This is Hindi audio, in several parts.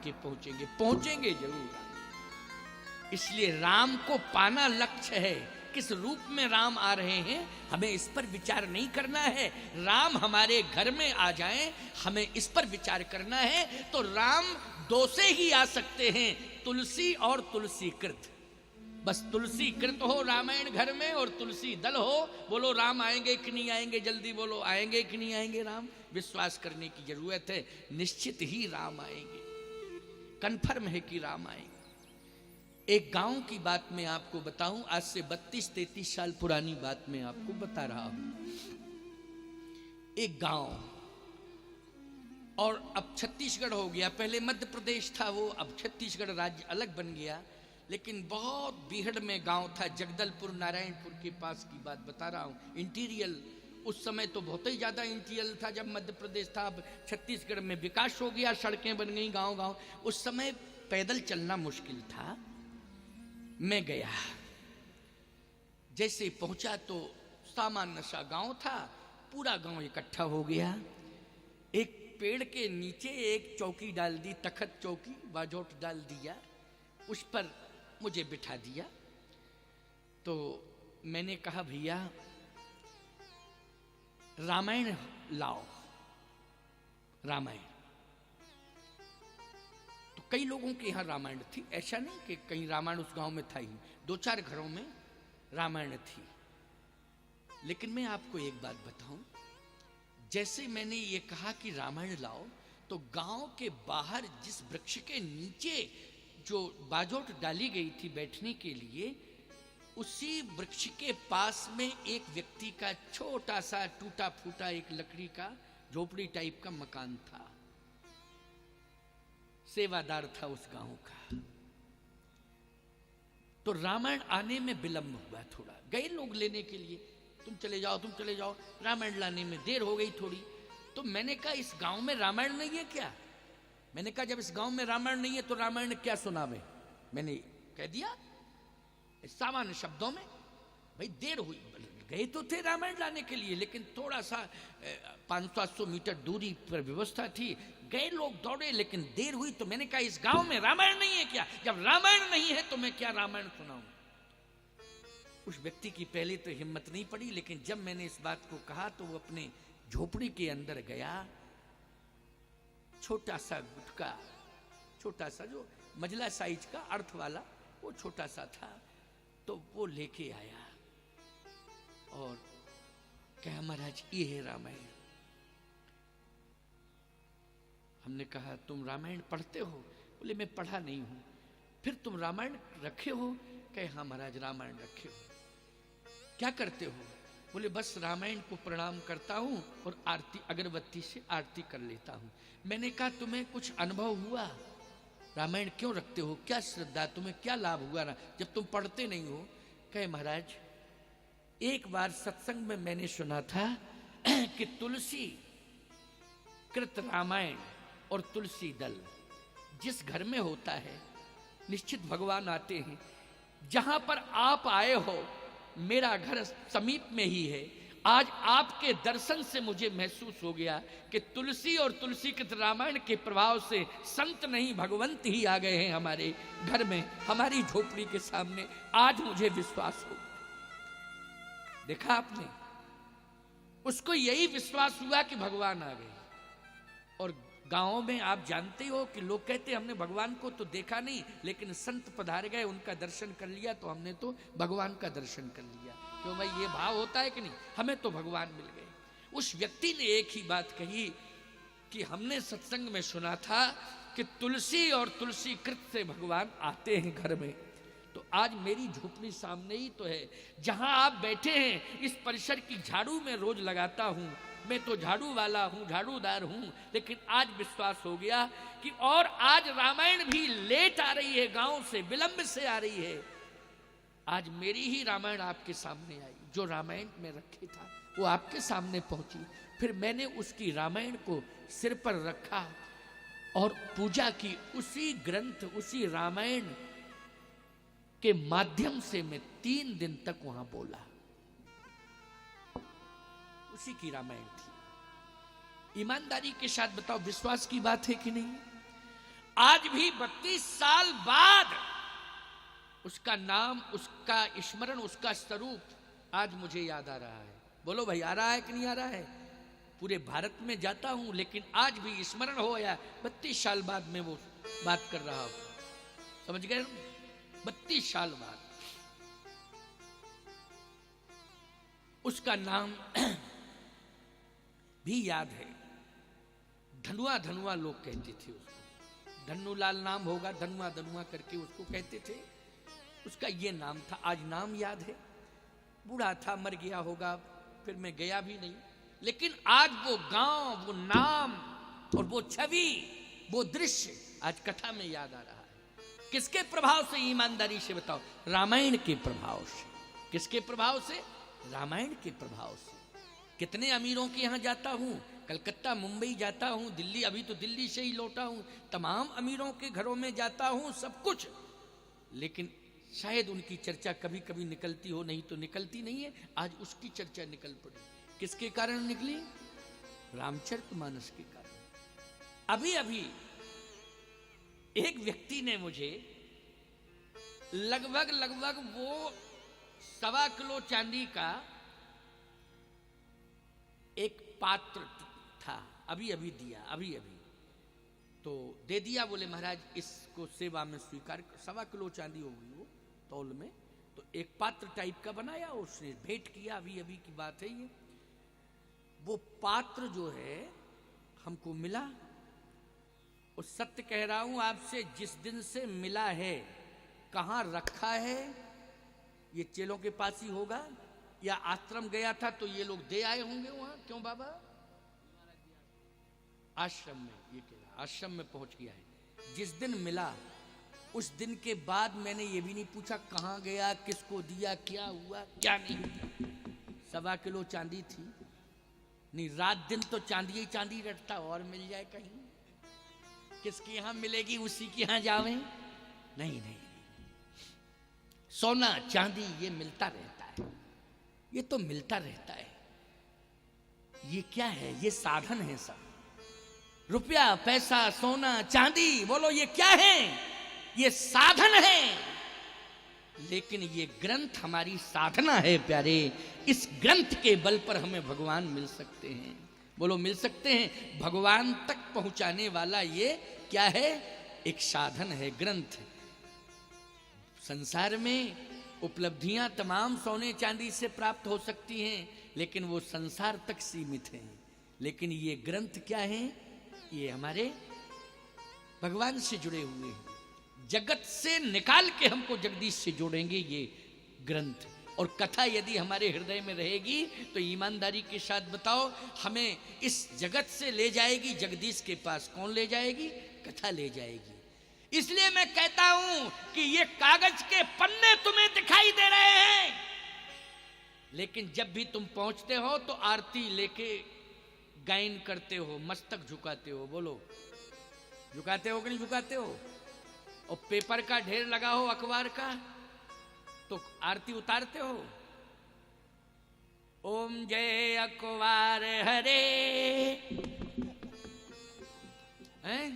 के पहुंचेंगे, पहुंचेंगे जरूर। इसलिए राम को पाना लक्ष्य है। किस रूप में राम आ रहे हैं हमें इस पर विचार नहीं करना है। राम हमारे घर में आ जाएं, हमें इस पर विचार करना है। तो राम दो से ही आ सकते हैं, तुलसी और तुलसी कृत। बस तुलसी कृत हो रामायण घर में और तुलसी दल हो। बोलो राम आएंगे कि नहीं आएंगे, जल्दी बोलो, आएंगे कि नहीं आएंगे राम? विश्वास करने की जरूरत है, निश्चित ही राम आएंगे, कन्फर्म है कि राम आएंगे। एक गांव की बात मैं आपको बताऊं, आज से 32-33 साल पुरानी बात मैं आपको बता रहा हूं। एक गांव, और अब छत्तीसगढ़ हो गया, पहले मध्य प्रदेश था वो, अब छत्तीसगढ़ राज्य अलग बन गया। लेकिन बहुत बीहड़ में गांव था, जगदलपुर नारायणपुर के पास की बात बता रहा हूं। इंटीरियल उस समय तो बहुत ही ज्यादा इंटीरियल था जब मध्य प्रदेश था। अब छत्तीसगढ़ में विकास हो गया, सड़कें बन गई गांव गांव। उस समय पैदल चलना मुश्किल था। मैं गया, जैसे पहुंचा तो सामान्य सा गांव था, पूरा गांव इकट्ठा हो गया। एक पेड़ के नीचे एक चौकी डाल दी, तखत चौकी, बाजोट डाल दिया, उस पर मुझे बिठा दिया। तो मैंने कहा भैया रामायण लाओ, रामायण। तो कई लोगों के यहाँ रामायण थी, ऐसा नहीं कि कहीं रामायण उस गांव में था ही, 2-4 घरों में रामायण थी। लेकिन मैं आपको एक बात बताऊं, जैसे मैंने ये कहा कि रामायण लाओ, तो गांव के बाहर जिस वृक्ष के नीचे जो बाजोट डाली गई थी बैठने के लिए, उसी वृक्ष के पास में एक व्यक्ति का छोटा सा टूटा फूटा एक लकड़ी का झोपड़ी टाइप का मकान था। सेवादार था उस गांव का। तो रामायण आने में विलंब हुआ थोड़ा, गए लोग लेने के लिए, तुम चले जाओ तुम चले जाओ, रामायण लाने में देर हो गई थोड़ी। तो मैंने कहा इस गांव में रामायण नहीं है क्या? मैंने कहा जब इस गांव में रामायण नहीं है तो रामायण क्या सुनावे? मैंने कह दिया सामान्य शब्दों में, भाई देर हुई, गए तो थे रामायण लाने के लिए, लेकिन थोड़ा सा 500-700 मीटर दूरी पर व्यवस्था थी, गए लोग दौड़े, लेकिन देर हुई। तो मैंने कहा इस गांव में रामायण नहीं है क्या? जब रामायण नहीं है तो मैं क्या रामायण सुनाऊं? उस व्यक्ति की पहले तो हिम्मत नहीं पड़ी, लेकिन जब मैंने इस बात को कहा तो वो अपने झोपड़ी के अंदर गया, छोटा सा गुटका, छोटा सा जो मजला साइज का अर्थ वाला, वो छोटा सा था, तो वो लेके आया और कहा महाराज ये है रामायण। हमने कहा तुम रामायण पढ़ते हो? बोले मैं पढ़ा नहीं हूं। फिर तुम रामायण रखे हो? कहे हाँ महाराज रामायण रखे हो। क्या करते हो? बोले बस रामायण को प्रणाम करता हूं और आरती अगरबत्ती से आरती कर लेता हूं। मैंने कहा तुम्हें कुछ अनुभव हुआ? रामायण क्यों रखते हो? क्या श्रद्धा, तुम्हें क्या लाभ हुआ ना जब तुम पढ़ते नहीं हो? कहे महाराज एक बार सत्संग में मैंने सुना था कि तुलसी कृत रामायण और तुलसी दल जिस घर में होता है निश्चित भगवान आते हैं। जहां पर आप आए हो मेरा घर समीप में ही है। आज आपके दर्शन से मुझे महसूस हो गया कि तुलसी और तुलसी कृत रामायण के प्रभाव से संत नहीं भगवंत ही आ गए हैं हमारे घर में, हमारी झोपड़ी के सामने। आज मुझे विश्वास हो। देखा आपने, उसको यही विश्वास हुआ कि भगवान आ गए। और गांवों में आप जानते हो कि लोग कहते हमने भगवान को तो देखा नहीं, लेकिन संत पधार गए, उनका दर्शन कर लिया तो हमने तो भगवान का दर्शन कर लिया। क्यों भाई, ये भाव होता है कि नहीं? हमें तो भगवान मिल गए। उस व्यक्ति ने एक ही बात कही कि हमने सत्संग में सुना था कि तुलसी और तुलसी कृत से भगवान आते हैं घर में। तो आज मेरी झोपड़ी सामने ही तो है, जहां आप बैठे हैं। इस परिसर की झाड़ू मैं रोज लगाता हूं, मैं तो झाड़ू वाला हूं, झाड़ूदार हूं। लेकिन आज विश्वास हो गया कि और आज रामायण भी लेट आ रही है, गांव से विलंब से आ रही है। आज मेरी ही रामायण आपके सामने आई, जो रामायण में रखी था वो आपके सामने पहुंची। फिर मैंने उसकी रामायण को सिर पर रखा और पूजा की। उसी ग्रंथ, उसी रामायण के माध्यम से मैं 3 दिन तक वहां बोला। उसी की रामायण थी। ईमानदारी के साथ बताओ, विश्वास की बात है कि नहीं? आज भी 32 साल बाद उसका नाम, उसका स्मरण, उसका स्वरूप आज मुझे याद आ रहा है। बोलो भाई, आ रहा है कि नहीं आ रहा है? पूरे भारत में जाता हूं लेकिन आज भी स्मरण हो गया। 32 साल बाद मैं वो बात कर रहा हूं, समझ गए? 32 साल बाद उसका नाम भी याद है। धनुआ धनुआ लोग कहते थे उसको, धन्नूलाल नाम होगा, धनुआ धनुआ करके उसको कहते थे। उसका ये नाम था, आज नाम याद है। बूढ़ा था, मर गया होगा, फिर मैं गया भी नहीं, लेकिन आज वो गांव, वो नाम और वो छवि, वो दृश्य आज कथा में याद आ रहा है। किसके प्रभाव से? ईमानदारी से बताओ। रामायण के प्रभाव से। किसके प्रभाव से? रामायण के प्रभाव से। कितने अमीरों के यहां जाता हूं, कलकत्ता, मुंबई जाता हूं, दिल्ली, अभी तो दिल्ली से ही लौटा हूं, तमाम अमीरों के घरों में जाता हूं, सब कुछ, लेकिन शायद उनकी चर्चा कभी कभी निकलती हो, नहीं तो निकलती नहीं है। आज उसकी चर्चा निकल पड़ी। किसके कारण निकली? रामचरितमानस के कारण। अभी अभी एक व्यक्ति ने मुझे लगभग वो 1.25 किलो चांदी का एक पात्र था, अभी अभी दिया, अभी अभी तो दे दिया। बोले महाराज इसको सेवा में स्वीकार। 1.25 किलो चांदी होगी वो तौल में, तो एक पात्र टाइप का बनाया, उसने भेंट किया। अभी अभी की बात है ये। वो पात्र जो है हमको मिला, और सत्य कह रहा हूं आपसे, जिस दिन से मिला है, कहां रखा है, ये चेलों के पास ही होगा, या आश्रम गया था तो ये लोग दे आए होंगे वहां। क्यों बाबा? आश्रम में, ये कह रहा आश्रम में पहुंच गया है। जिस दिन मिला उस दिन के बाद मैंने ये भी नहीं पूछा कहां गया, किसको दिया, क्या हुआ, क्या नहीं। 1.25 किलो चांदी थी, नहीं रात दिन तो चांदी ही चांदी रटता, और मिल जाए कहीं। किसके यहां मिलेगी उसी के यहां जावे? नहीं नहीं, सोना चांदी ये मिलता रहता है, ये तो मिलता रहता है। ये क्या है? ये साधन है सब। रुपया, पैसा, सोना, चांदी, बोलो ये क्या है? ये साधन है। लेकिन ये ग्रंथ हमारी साधना है प्यारे। इस ग्रंथ के बल पर हमें भगवान मिल सकते हैं। बोलो मिल सकते हैं। भगवान तक पहुंचाने वाला ये क्या है? एक साधन है, ग्रंथ। संसार में उपलब्धियां तमाम सोने चांदी से प्राप्त हो सकती हैं, लेकिन वो संसार तक सीमित हैं। लेकिन ये ग्रंथ क्या है? ये हमारे भगवान से जुड़े हुए हैं। जगत से निकाल के हमको जगदीश से जोड़ेंगे ये ग्रंथ। और कथा यदि हमारे हृदय में रहेगी तो ईमानदारी के साथ बताओ, हमें इस जगत से ले जाएगी जगदीश के पास। कौन ले जाएगी? कथा ले जाएगी। इसलिए मैं कहता हूं कि ये कागज के पन्ने तुम्हें दिखाई दे रहे हैं, लेकिन जब भी तुम पहुंचते हो तो आरती लेके गायन करते हो, मस्तक झुकाते हो। बोलो झुकाते हो कि नहीं झुकाते हो? और पेपर का ढेर लगा हो, अखबार का, तो आरती उतारते हो। ओम जय अखबार हरे, हैं?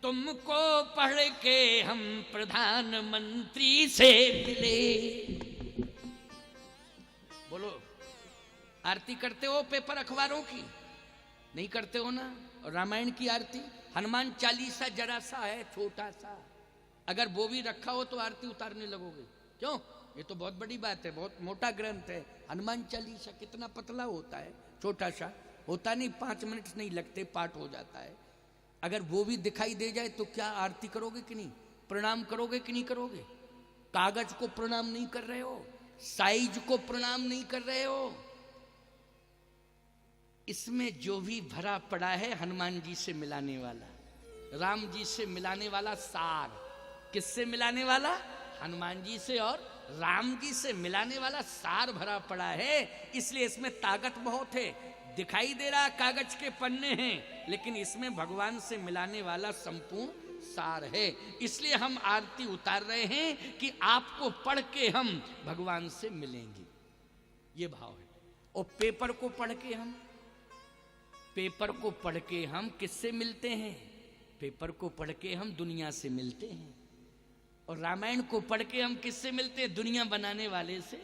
तुमको पढ़ के हम प्रधानमंत्री से मिले। बोलो आरती करते हो पेपर अखबारों की? नहीं करते हो ना। और रामायण की आरती, हनुमान चालीसा जरा सा है, छोटा सा, अगर वो भी रखा हो तो आरती उतारने लगोगे? क्यों? ये तो बहुत बड़ी बात है, बहुत मोटा ग्रंथ है। हनुमान चालीसा कितना पतला होता है, छोटा सा होता नहीं, 5 मिनट नहीं लगते, पाठ हो जाता है। अगर वो भी दिखाई दे जाए तो क्या आरती करोगे कि नहीं? प्रणाम करोगे कि नहीं करोगे? कागज को प्रणाम नहीं कर रहे हो, साइज को प्रणाम नहीं कर रहे हो। इसमें जो भी भरा पड़ा है हनुमान जी से मिलाने वाला, राम जी से मिलाने वाला सार। किससे मिलाने वाला? हनुमान जी से और राम जी से मिलाने वाला सार भरा पड़ा है। इसलिए इसमें ताकत बहुत है। दिखाई दे रहा कागज के पन्ने हैं, लेकिन इसमें भगवान से मिलाने वाला संपूर्ण सार है। इसलिए हम आरती उतार रहे हैं कि आपको पढ़ के हम भगवान से मिलेंगे, ये भाव है। और पेपर को पढ़ के हम किससे मिलते हैं? पेपर को पढ़ के हम दुनिया से मिलते हैं, और रामायण को पढ़ के हम किससे मिलते हैं? दुनिया बनाने वाले से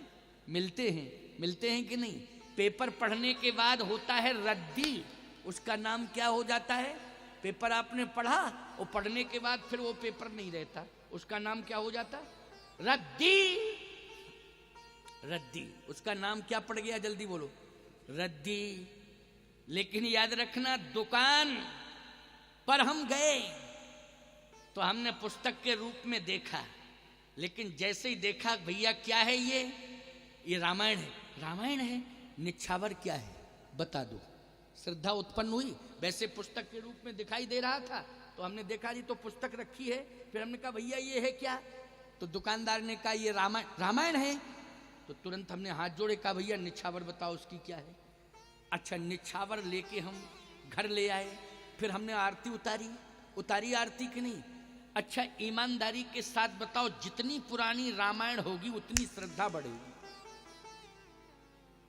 मिलते हैं कि नहीं? पेपर पढ़ने के बाद होता है रद्दी, उसका नाम क्या हो जाता है? पेपर आपने पढ़ा और पढ़ने के बाद फिर वो पेपर नहीं रहता, उसका नाम क्या हो जाता? रद्दी। रद्दी, उसका नाम क्या पड़ गया? जल्दी बोलो, रद्दी। लेकिन याद रखना, दुकान पर हम गए तो हमने पुस्तक के रूप में देखा, लेकिन जैसे ही देखा भैया क्या है ये रामायण है। रामायण है, निछावर क्या है बता दो। श्रद्धा उत्पन्न हुई। वैसे पुस्तक के रूप में दिखाई दे रहा था तो हमने देखा जी तो पुस्तक रखी है। फिर हमने कहा भैया ये है क्या? तो दुकानदार ने कहा ये रामायण है। तो तुरंत हमने हाथ जोड़े, कहा भैया निछावर बताओ उसकी क्या है। अच्छा, निछावर लेके हम घर ले आए। फिर हमने आरती उतारी आरती की नहीं। अच्छा, ईमानदारी के साथ बताओ, जितनी पुरानी रामायण होगी उतनी श्रद्धा बढ़ेगी,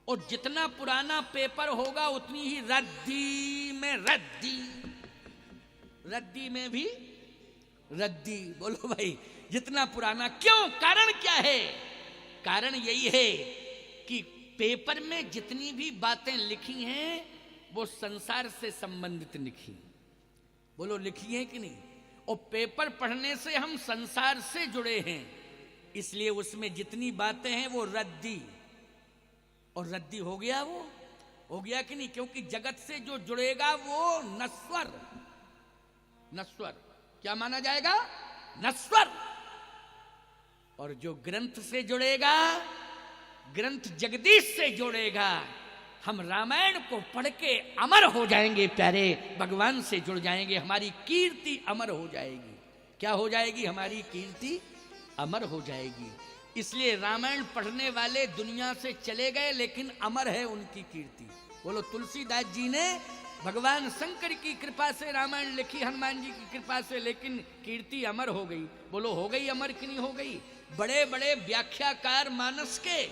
और जितना पुराना पेपर होगा उतनी ही रद्दी में भी रद्दी। बोलो भाई, जितना पुराना। क्यों? कारण क्या है? कारण यही है कि पेपर में जितनी भी बातें लिखी हैं वो संसार से संबंधित लिखी। बोलो, लिखी है कि नहीं? और पेपर पढ़ने से हम संसार से जुड़े हैं, इसलिए उसमें जितनी बातें हैं वो रद्दी। और रद्दी हो गया, वो हो गया कि नहीं? क्योंकि जगत से जो जुड़ेगा वो नश्वर क्या माना जाएगा? नश्वर। और जो ग्रंथ से जुड़ेगा, ग्रंथ जगदीश से जुड़ेगा, हम रामायण को पढ़ के अमर हो जाएंगे प्यारे, भगवान से जुड़ जाएंगे, हमारी कीर्ति अमर हो जाएगी। क्या हो जाएगी? हमारी कीर्ति अमर हो जाएगी। इसलिए रामायण पढ़ने वाले दुनिया से चले गए, लेकिन अमर है उनकी कीर्ति। बोलो, तुलसीदास जी ने भगवान शंकर की कृपा से रामायण लिखी, हनुमान जी की कृपा से, लेकिन कीर्ति अमर हो गई। बोलो, हो गई अमर कि नहीं हो गई? बड़े बड़े व्याख्याकार मानस के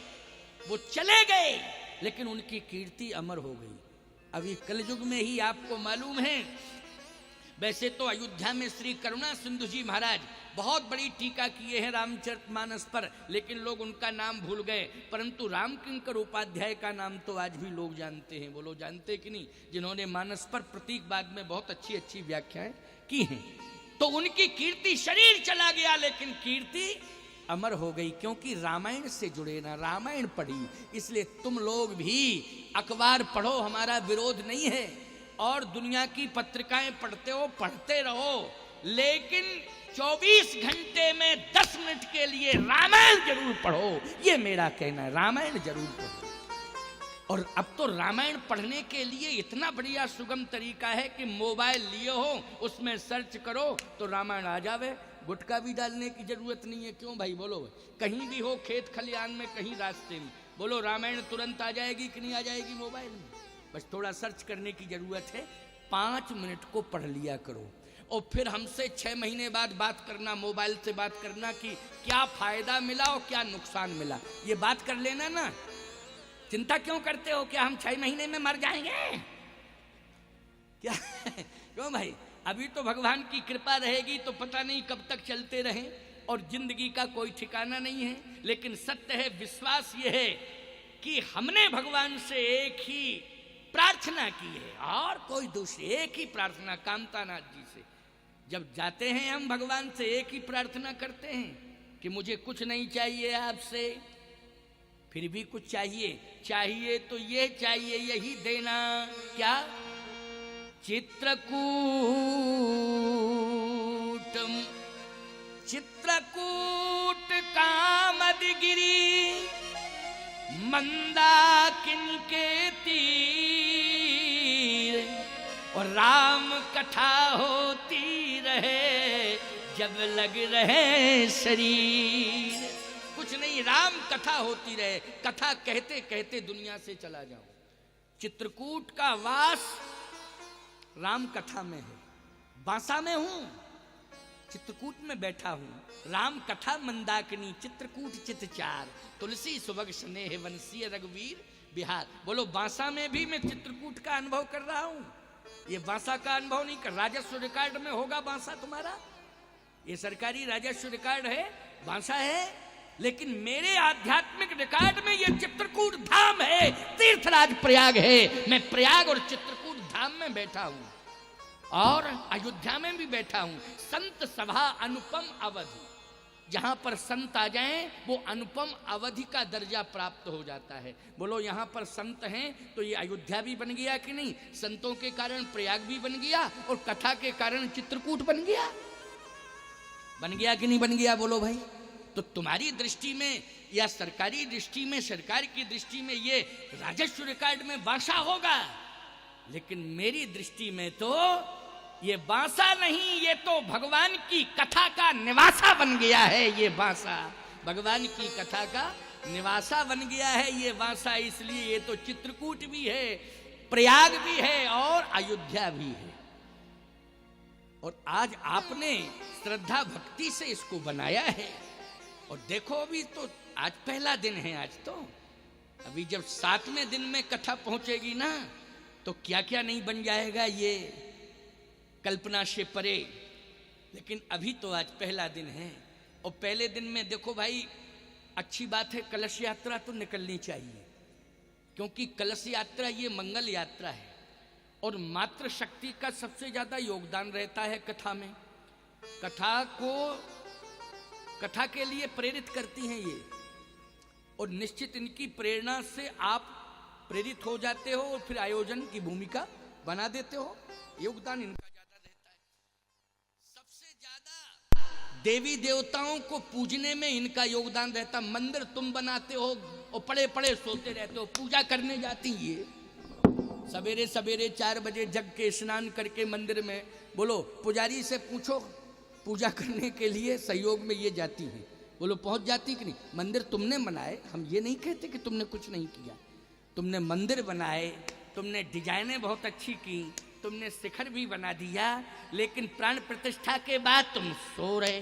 वो चले गए, लेकिन उनकी कीर्ति अमर हो गई। अभी कलयुग में ही आपको मालूम है, वैसे तो अयोध्या में श्री करुणा सिंधु जी महाराज बहुत बड़ी टीका किए हैं रामचरितमानस पर, लेकिन लोग उनका नाम भूल गए। परंतु रामकिंकर उपाध्याय का नाम तो आज भी लोग जानते हैं। बोलो, जानते कि नहीं? जिन्होंने मानस पर प्रतीकवाद में बहुत अच्छी अच्छी व्याख्याएं की हैं। तो उनकी कीर्ति, शरीर चला गया लेकिन कीर्ति अमर हो गई, क्योंकि रामायण से जुड़े ना, रामायण पढ़ी। इसलिए तुम लोग भी अखबार पढ़ो, हमारा विरोध नहीं है, और दुनिया की पत्रिकाएं पढ़ते हो, पढ़ते रहो, लेकिन 24 घंटे में 10 मिनट के लिए रामायण जरूर पढ़ो। ये मेरा कहना है, रामायण जरूर पढ़ो। और अब तो रामायण पढ़ने के लिए इतना बढ़िया सुगम तरीका है कि मोबाइल लिए हो, उसमें सर्च करो तो रामायण आ जावे। गुटखा भी डालने की जरूरत नहीं है। क्यों भाई? बोलो, कहीं भी हो, खेत खलियान में, कहीं रास्ते में, बोलो रामायण तुरंत आ जाएगी कि नहीं आ जाएगी मोबाइल में? बस थोड़ा सर्च करने की जरूरत है। 5 मिनट को पढ़ लिया करो, और फिर हमसे 6 महीने बाद बात करना, मोबाइल से बात करना कि क्या फायदा मिला और क्या नुकसान मिला। ये बात कर लेना ना। चिंता क्यों करते हो? क्या हम 6 महीने में मर जाएंगे क्या? क्यों भाई? अभी तो भगवान की कृपा रहेगी तो पता नहीं कब तक चलते रहें, और जिंदगी का कोई ठिकाना नहीं है। लेकिन सत्य है, विश्वास ये है कि हमने भगवान से एक ही प्रार्थना की है, और कोई दूसरी एक ही प्रार्थना, कामतानाथ जी से जब जाते हैं हम भगवान से एक ही प्रार्थना करते हैं कि मुझे कुछ नहीं चाहिए आपसे, फिर भी कुछ चाहिए तो ये चाहिए, यही देना। क्या? चित्रकूट कामदगिरी मंदाकिनी तीर, और राम कथा होती रहे जब लग रहे शरीर। कुछ नहीं, राम कथा होती रहे। कथा कहते कहते दुनिया से चला जाऊं। चित्रकूट का वास राम कथा में है। बांसा में हूं, चित्रकूट में बैठा हूं। राम कथा मंदाकिनी, चित्रकूट चितचार, तुलसी सुभग स्नेह वंशीय रघुवीर बिहार। बोलो, बांसा में भी मैं चित्रकूट का अनुभव कर रहा हूं। ये बांसा का अनुभव नहीं कर, राजस्व रिकॉर्ड में होगा बांसा तुम्हारा, ये सरकारी राजस्व रिकॉर्ड है, बांसा है, लेकिन मेरे आध्यात्मिक रिकॉर्ड में ये चित्रकूट धाम है, तीर्थराज प्रयाग है। मैं प्रयाग और चित्रकूट धाम में बैठा हूं और अयोध्या में भी बैठा हूं। संत सभा अनुपम अवधि, जहां पर संत आ जाएं वो अनुपम अवधि का दर्जा प्राप्त हो जाता है। बोलो यहां पर संत हैं तो ये अयोध्या भी बन गया कि नहीं? संतों के कारण प्रयाग भी बन गया और कथा के कारण चित्रकूट बन गया। बन गया कि नहीं बन गया? बोलो भाई। तो तुम्हारी दृष्टि में या सरकारी दृष्टि में, सरकार की दृष्टि में ये राजस्व रिकॉर्ड में बांसा होगा, लेकिन मेरी दृष्टि में तो ये बांसा नहीं, ये तो भगवान की कथा का निवासा बन गया है। ये बांसा भगवान की कथा का निवासा बन गया है ये बांसा। इसलिए ये तो चित्रकूट भी है, प्रयाग भी है और अयोध्या भी है। और आज आपने श्रद्धा भक्ति से इसको बनाया है। और देखो अभी तो आज पहला दिन है, आज तो अभी जब 7वें दिन में कथा पहुंचेगी ना तो क्या क्या नहीं बन जाएगा, ये कल्पना से परे। लेकिन अभी तो आज पहला दिन है और पहले दिन में देखो भाई, अच्छी बात है, कलश यात्रा तो निकलनी चाहिए, क्योंकि कलश यात्रा ये मंगल यात्रा है और मातृ शक्ति का सबसे ज्यादा योगदान रहता है कथा में। कथा के लिए प्रेरित करती हैं ये, और निश्चित इनकी प्रेरणा से आप प्रेरित हो जाते हो और फिर आयोजन की भूमिका बना देते हो। योगदान इनका ज्यादा रहता है। सबसे ज्यादा देवी देवताओं को पूजने में इनका योगदान रहता। मंदिर तुम बनाते हो और पड़े पड़े सोते रहते हो, पूजा करने जाती ये सवेरे सवेरे 4 बजे जग के स्नान करके मंदिर में। बोलो पुजारी से पूछो, पूजा करने के लिए सहयोग में ये जाती है, बोलो पहुंच जाती कि नहीं? मंदिर तुमने बनाए, हम ये नहीं कहते कि तुमने कुछ नहीं किया। तुमने मंदिर बनाए, तुमने डिजाइनें बहुत अच्छी की, तुमने शिखर भी बना दिया, लेकिन प्राण प्रतिष्ठा के बाद तुम सो रहे।